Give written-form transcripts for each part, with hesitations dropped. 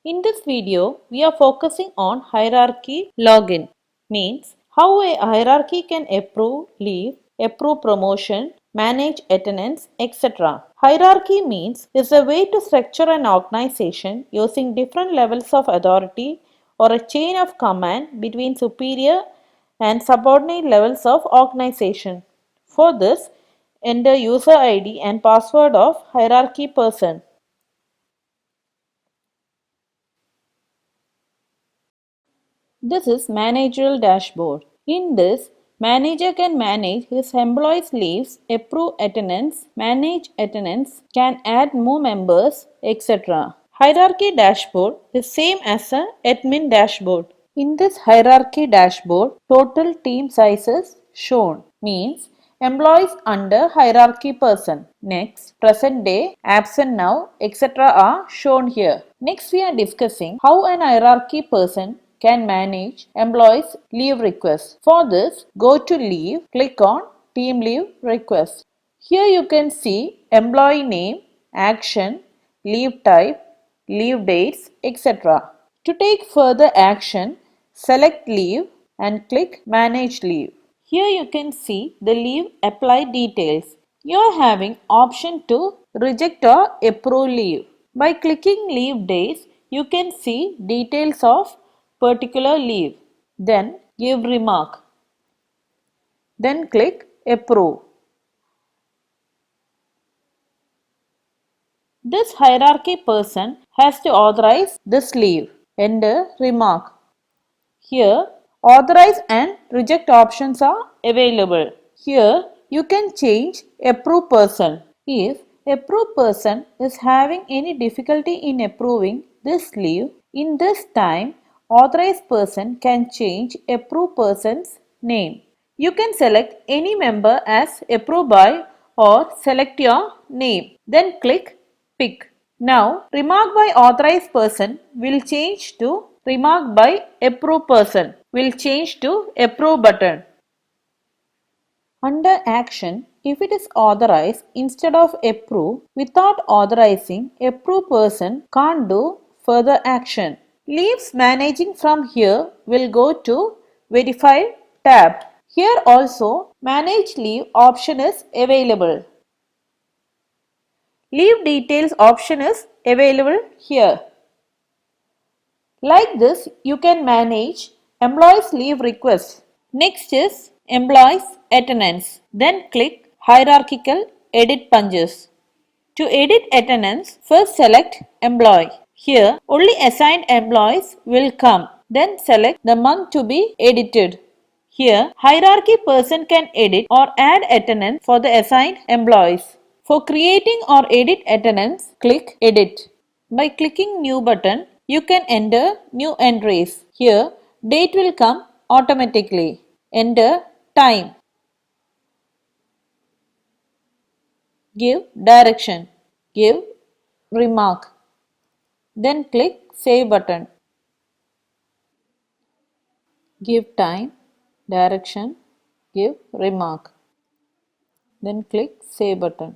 In this video, we are focusing on hierarchy login, means how a hierarchy can approve leave, approve promotion, manage attendance, etc. Hierarchy means is a way to structure an organization using different levels of authority or a chain of command between superior and subordinate levels of organization. For this, enter user ID and password of hierarchy person. This is managerial dashboard. In this, manager can manage his employees' leaves, approve attendance, manage attendance, can add more members, etc. Hierarchy dashboard is same as a admin dashboard. In this hierarchy dashboard, total team sizes shown, means employees under hierarchy person. Next, present day, absent now, etc. are shown here. Next, we are discussing how an hierarchy person can manage employees' leave requests. For this, go to leave, click on team leave request. Here you can see employee name, action, leave type, leave dates, etc. To take further action, select leave and click manage leave. Here you can see the leave apply details. You are having option to reject or approve leave. By clicking leave days, you can see details of particular leave. Then give remark. Then click approve. This hierarchy person has to authorize this leave. Enter remark. Here, authorize and reject options are available. Here, you can change approve person. If approve person is having any difficulty in approving this leave, in this time, authorized person can change approve person's name. You can select any member as approved by or select your name. Then click pick. Now, remark by authorized person will change to remark by approved person will change to approve button. Under action, if it is authorized instead of approve, without authorizing, approve person can't do further action. Leaves managing from here will go to verify tab. Here also manage leave option is available. Leave details option is available here. Like this, you can manage employees leave requests. Next is employees attendance. Then click hierarchical edit punches. To edit attendance, first select employee. Here, only assigned employees will come. Then select the month to be edited. Here, hierarchy person can edit or add attendance for the assigned employees. For creating or edit attendance, click Edit. By clicking New button, you can enter new entries. Here, date will come automatically. Enter time. Give direction. Give remark. Then click Save button. Give time, direction, give remark. Then click Save button.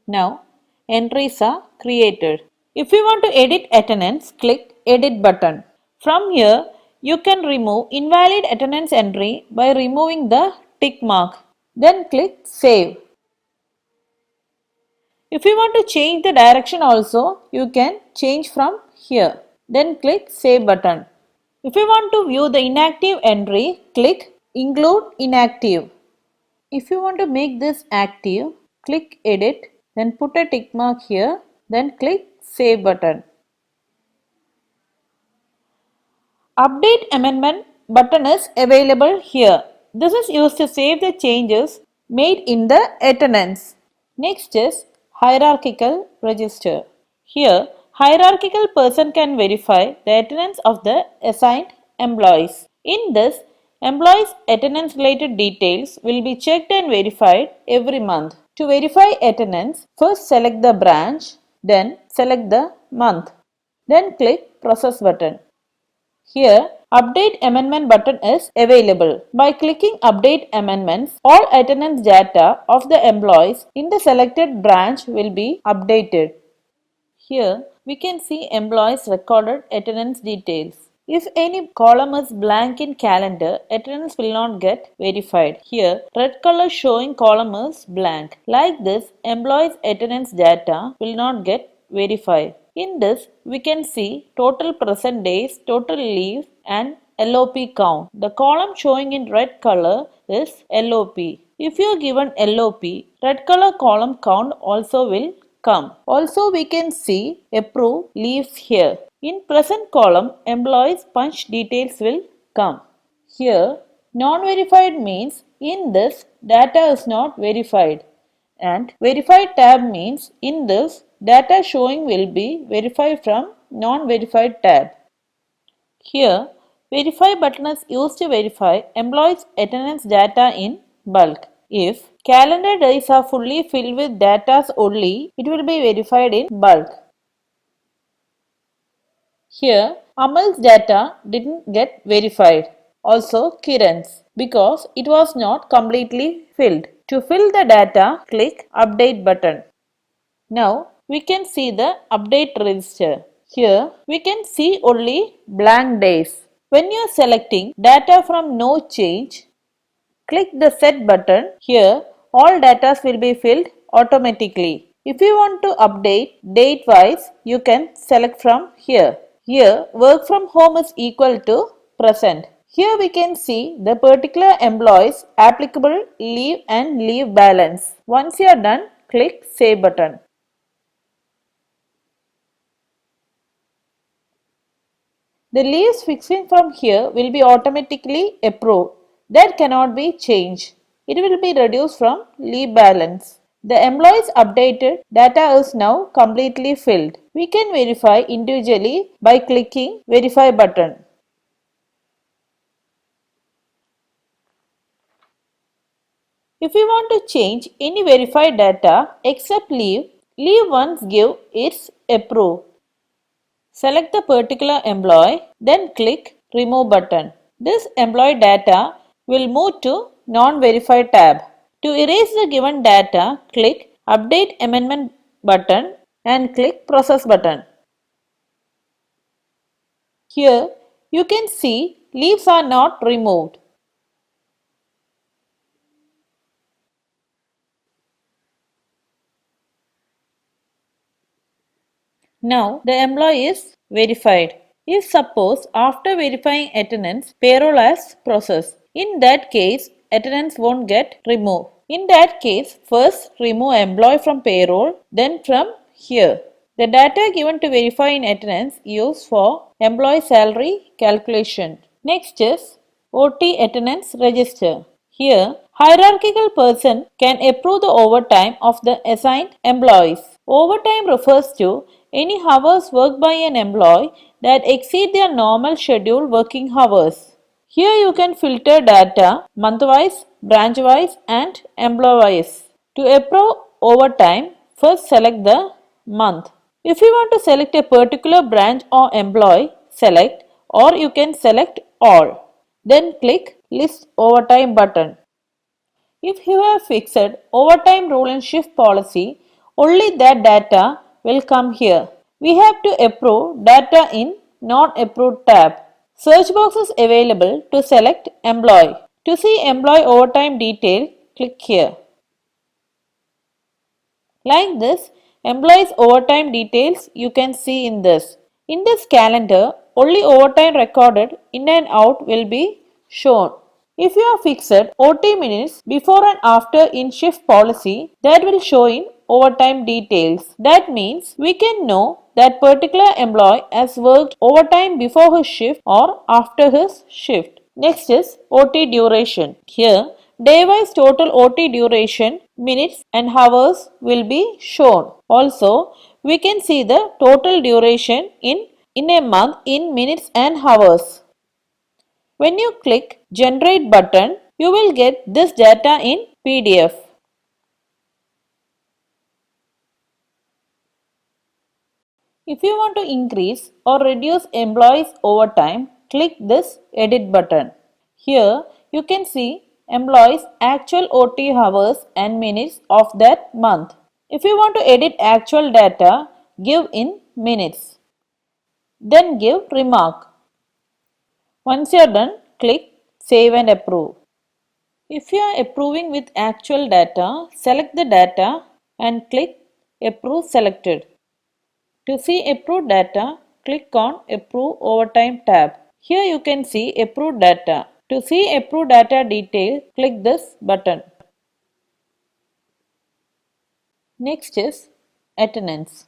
Now, entries are created. If you want to edit attendance, click Edit button. From here, you can remove invalid attendance entry by removing the tick mark. Then click Save. If you want to change the direction also, you can change from here. Then click Save button. If you want to view the inactive entry, click Include Inactive. If you want to make this active, click Edit, then put a tick mark here, then click Save button. Update Amendment button is available here. This is used to save the changes made in the attendance. Next is Hierarchical Register. Here, hierarchical person can verify the attendance of the assigned employees. In this, employees' attendance related details will be checked and verified every month. To verify attendance, first select the branch, then select the month. Then click Process button. Here, Update Amendment button is available. By clicking Update Amendments, all attendance data of the employees in the selected branch will be updated. Here we can see employees' recorded attendance details. If any column is blank in calendar, attendance will not get verified. Here, red color showing column is blank. Like this, employees' attendance data will not get verified. In this, we can see total present days, total leaves, and LOP count. The column showing in red color is LOP. If you are given LOP, red color column count also will come. Also, we can see approve leaves here. In present column, employees punch details will come. Here, non-verified means in this data is not verified, and verified tab means in this data showing will be verified from non-verified tab. Here, verify button is used to verify employees' attendance data in bulk. If calendar days are fully filled with data only, it will be verified in bulk. Here, Amal's data didn't get verified. Also, Kiran's, because it was not completely filled. To fill the data, click Update button. Now, we can see the update register. Here, we can see only blank days. When you are selecting data from no change, click the Set button. Here, all data will be filled automatically. If you want to update date wise, you can select from here. Here, work from home is equal to present. Here we can see the particular employee's applicable leave and leave balance. Once you are done, click Save button. The leaves fixing from here will be automatically approved. That cannot be changed. It will be reduced from leave balance. The employee's updated data is now completely filled. We can verify individually by clicking Verify button. If we want to change any verified data except leave once give its approve. Select the particular employee, then click Remove button. This employee data will move to Non-Verified tab. To erase the given data, click Update Amendment button and click Process button. Here, you can see leaves are not removed. Now the employee is verified. If suppose after verifying attendance, payroll has processed, in that case attendance won't get removed. In that case, first remove employee from payroll, then from here. The data given to verify in attendance used for employee salary calculation. Next is OT attendance register. Here, hierarchical person can approve the overtime of the assigned employees. Overtime refers to any hours worked by an employee that exceed their normal scheduled working hours. Here you can filter data month-wise, branch-wise and employee-wise. To approve overtime, first select the month. If you want to select a particular branch or employee, select, or you can select all. Then click List Overtime button. If you have fixed overtime rule in shift policy, only that data will come here. We have to approve data in Not Approved tab. Search box is available to select employee. To see employee overtime detail, click here. Like this, employees overtime details you can see in this. In this calendar, only overtime recorded in and out will be shown. If you have fixed OT minutes before and after in shift policy, that will show in overtime details. That means we can know that particular employee has worked overtime before his shift or after his shift. Next is OT duration. Here, day-wise total OT duration, minutes and hours will be shown. Also, we can see the total duration in a month in minutes and hours. When you click Generate button, you will get this data in PDF. If you want to increase or reduce employees overtime, click this Edit button. Here you can see employees' actual OT hours and minutes of that month. If you want to edit actual data, give in minutes. Then give remark. Once you are done, click Save and Approve. If you are approving with actual data, select the data and click Approve Selected. To see approved data, click on Approve Overtime tab. Here you can see approved data. To see approved data detail, click this button. Next is attendance.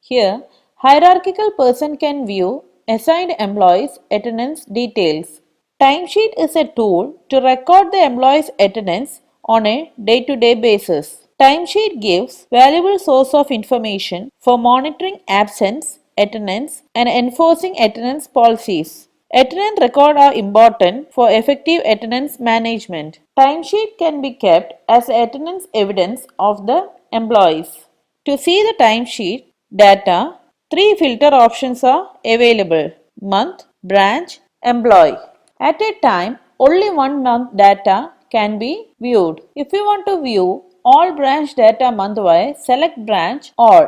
Here, hierarchical person can view assigned employees' attendance details. Timesheet is a tool to record the employee's attendance on a day-to-day basis. Timesheet gives valuable source of information for monitoring absence, attendance, and enforcing attendance policies. Attendance records are important for effective attendance management. Timesheet can be kept as attendance evidence of the employees. To see the timesheet data, three filter options are available: month, branch, employee. At a time, only 1 month data can be viewed. If you want to view all branch data month-wise, select branch all.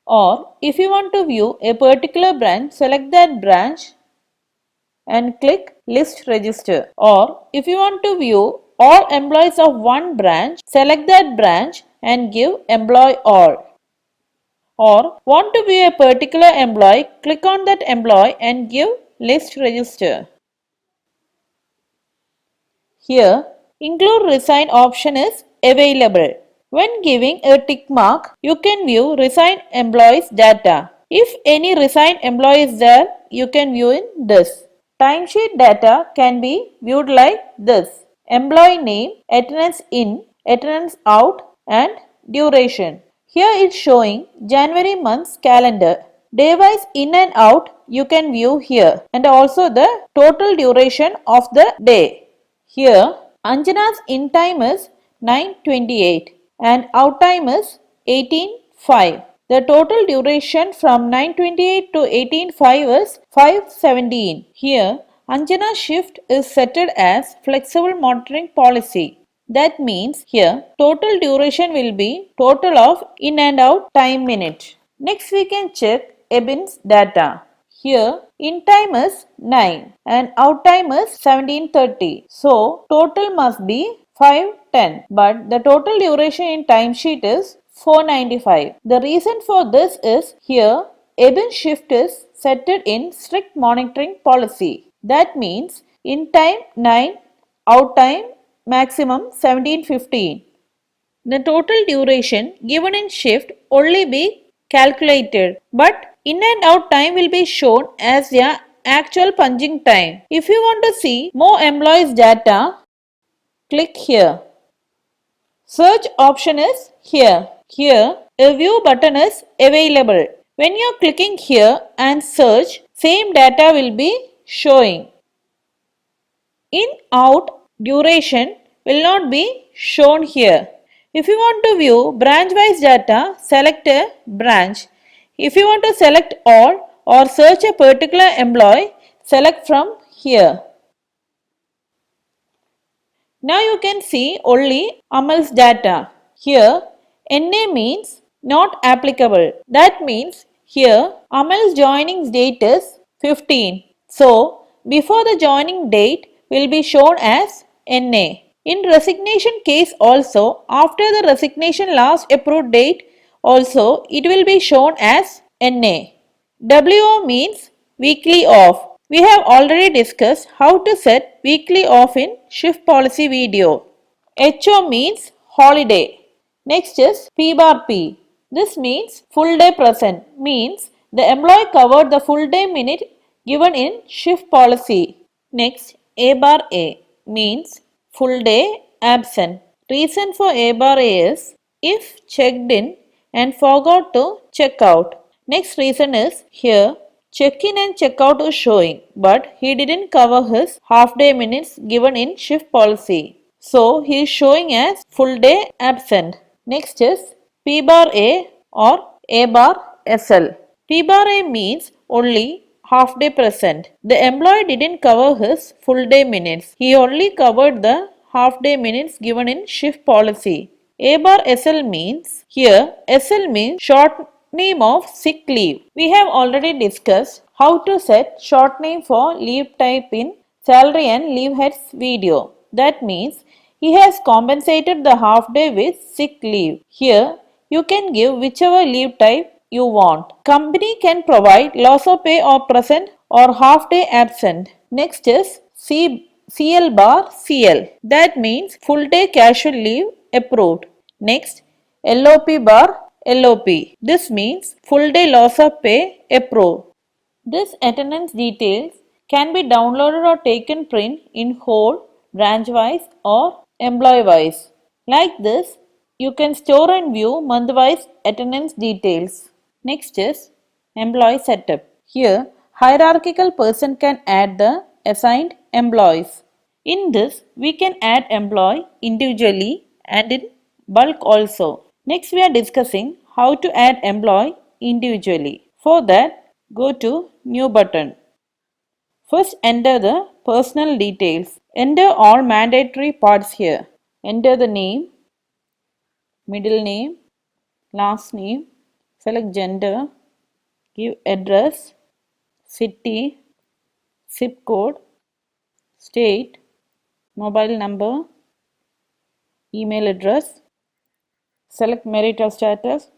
Or if you want to view a particular branch, select that branch and click List Register. Or if you want to view all employees of one branch, select that branch and give Employee All. Or want to view a particular employee, click on that employee and give List Register. Here, Include Resign option is available. When giving a tick mark, you can view resigned employees data. If any resigned employee is there, you can view in this. Timesheet data can be viewed like this: employee name, attendance in, attendance out, and duration. Here it's showing January month's calendar. Day-wise in and out you can view here, and also the total duration of the day. Here Anjana's in time is 9:28 and out time is 18:05. The total duration from 9:28 to 18:05 is 5:17. Here Anjana's shift is set as flexible monitoring policy. That means here total duration will be total of in and out time minute. Next we can check Ebin's data. Here in time is 9 and out time is 17:30. So total must be 5:10, but the total duration in timesheet is 495. The reason for this is here Ebin's shift is set in strict monitoring policy. That means in time 9, out time maximum 17:15. The total duration given in shift only be calculated, but in and out time will be shown as the actual punching time. If you want to see more employees data, click here. Search option is here. Here a view button is available. When you are clicking here and search, same data will be showing. In out duration will not be shown here. If you want to view branch wise data, select a branch. If you want to select all or search a particular employee, select from here. Now you can see only Amal's data. Here NA means not applicable. That means here Amal's joining date is 15. So before the joining date will be shown as NA. In resignation case also, after the resignation last approved date also it will be shown as NA. WO means weekly off. We have already discussed how to set weekly off in shift policy video. HO means holiday. Next is P bar P. This means full day present, means the employee covered the full day minute given in shift policy. Next, A bar A means full day absent. Reason for A bar A is if checked in and forgot to check out. Next reason is here check-in and check-out is showing, but he didn't cover his half-day minutes given in shift policy. So he is showing as full day absent. Next is P bar A or A bar SL. P bar A means only half day present. The employee didn't cover his full day minutes. He only covered the half day minutes given in shift policy. A bar SL means here SL means short name of sick leave. We have already discussed how to set short name for leave type in salary and leave heads video. That means he has compensated the half day with sick leave. Here you can give whichever leave type you want. Company can provide loss of pay or present or half day absent. Next is CL bar CL. That means full day casual leave approved. Next, LOP bar LOP. This means full day loss of pay approved. This attendance details can be downloaded or taken print in whole, branch wise or employee wise. Like this, you can store and view month wise attendance details. Next is employee setup. Here, hierarchical person can add the assigned employees. In this, we can add employee individually and in bulk also. Next, we are discussing how to add employee individually. For that, go to New button. First, enter the personal details. Enter all mandatory parts here. Enter the name, middle name, last name, select gender, give address, city, zip code, state, mobile number, email address, select marital status,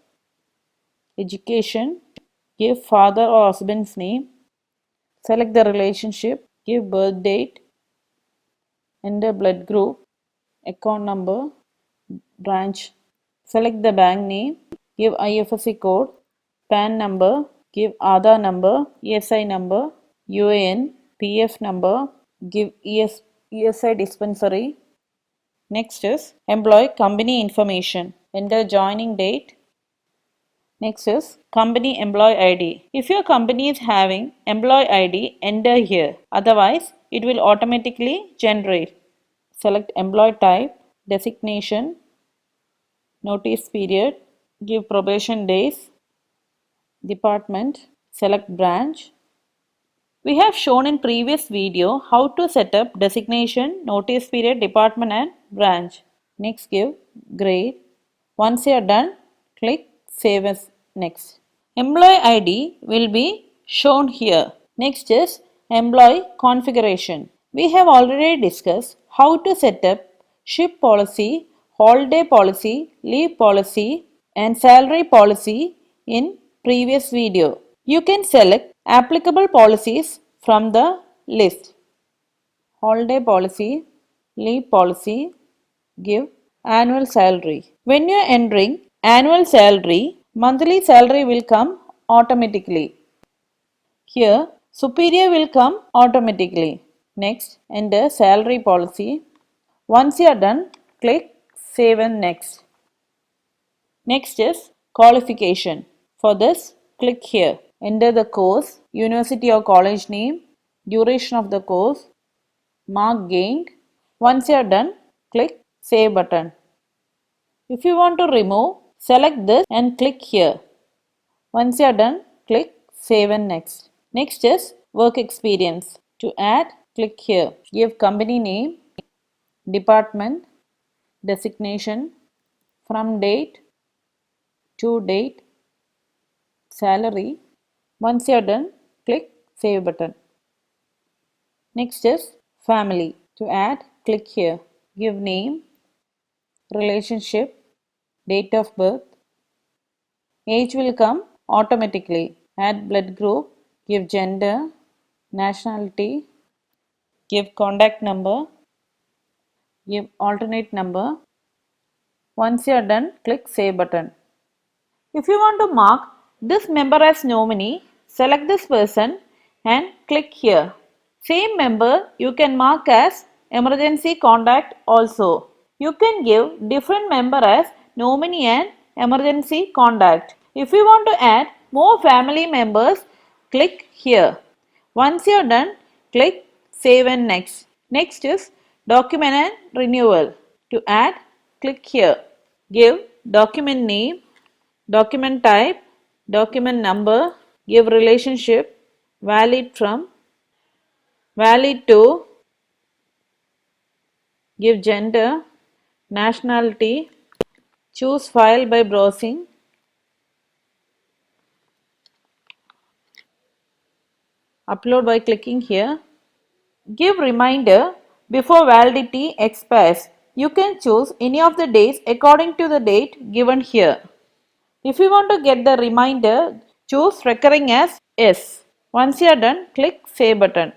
education, give father or husband's name, select the relationship, give birth date, enter blood group, account number, branch, select the bank name, give IFSC code, PAN number, give Aadhaar number, ESI number, UAN, PF number, give ESI dispensary. Next is employee company information. Enter joining date. Next is company employee ID. If your company is having employee ID, enter here. Otherwise, it will automatically generate. Select employee type, designation, notice period, give probation days, department, select branch. We have shown in previous video how to set up designation, notice period, department and branch. Next give grade. Once you are done, click save as next. Employee ID will be shown here. Next is employee configuration. We have already discussed how to set up shift policy, holiday policy, leave policy and salary policy in previous video. You can select applicable policies from the list. Holiday policy, leave policy, give annual salary. When you are entering annual salary, monthly salary will come automatically. Here, superior will come automatically. Next, enter salary policy. Once you are done, click save and next. Next is qualification. For this, click here. Enter the course, university or college name, duration of the course, mark gained. Once you are done, click save button. If you want to remove, select this and click here. Once you are done, click save and next. Next is work experience. To add, click here. Give company name, department, designation, from date, to date, salary. Once you are done, click save button. Next is family. To add, click here. Give name, relationship, date of birth. Age will come automatically. Add blood group, give gender, nationality, give contact number, give alternate number. Once you are done, click save button. If you want to mark this member as nominee, select this person and click here. Same member you can mark as emergency contact also. You can give different member as nominee and emergency contact. If you want to add more family members, click here. Once you are done, click save and next. Next is document and renewal. To add, click here. Give document name, document type, document number, give relationship, valid from, valid to, give gender, nationality, choose file by browsing, Upload by clicking here. Give reminder before validity expires. You can choose any of the days according to the date given here. If you want to get the reminder, choose recurring as yes. Once you are done, click Save button.